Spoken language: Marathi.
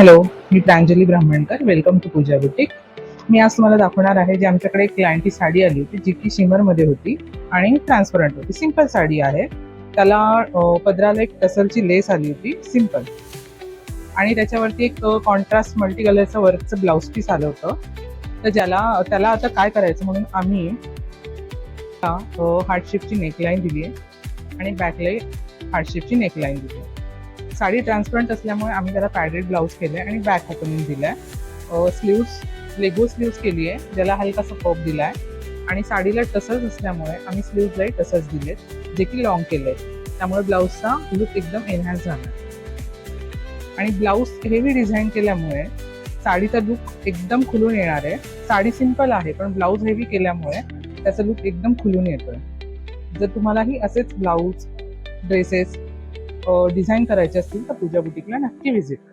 हॅलो, मी Pranjali Brahmankar. Welcome to Pooja boutique. मी आज तुम्हाला दाखवणार आहे जी आमच्याकडे एक क्लायंटची साडी आली होती, जी की शिमरमध्ये होती आणि ट्रान्सपरंट होती. सिंपल साडी आहे. त्याला पदराला एक टसलची लेस आली होती, सिंपल. आणि त्याच्यावरती एक कॉन्ट्रास्ट मल्टी कलरचं वर्कचं ब्लाऊज पीस आलं होतं. तर त्याला आता काय करायचं म्हणून आम्ही हार्टशेपची नेकलाईन दिली आहे आणि बॅकला हार्टशेपची नेकलाईन दिली आहे. साडी ट्रान्सपरंट असल्यामुळे आम्ही त्याला पॅडेड ब्लाऊज केलं आहे आणि बॅक ओपनिंग दिलं आहे. लेगो स्लीव्स केली आहे, ज्याला हलकासा पप दिला आहे. आणि साडीला टसल्स असल्यामुळे आम्ही स्लीव्जलाही टसल्स दिलेत, जे की लॉंग केले आहेत. त्यामुळे ब्लाऊजचा लुक एकदम एनहॅन्स झाला. आणि ब्लाऊज हेवी डिझाईन केल्यामुळे साडीचा लुक एकदम खुलून येणार आहे. साडी सिंपल आहे, पण ब्लाऊज हेवी केल्यामुळे त्याचा लुक एकदम खुलून येतोय. जर तुम्हालाही असेच ब्लाऊज ड्रेसेस डिझाईन करायचे असतील तर पूजा बुटीकला नक्की व्हिजिट करा.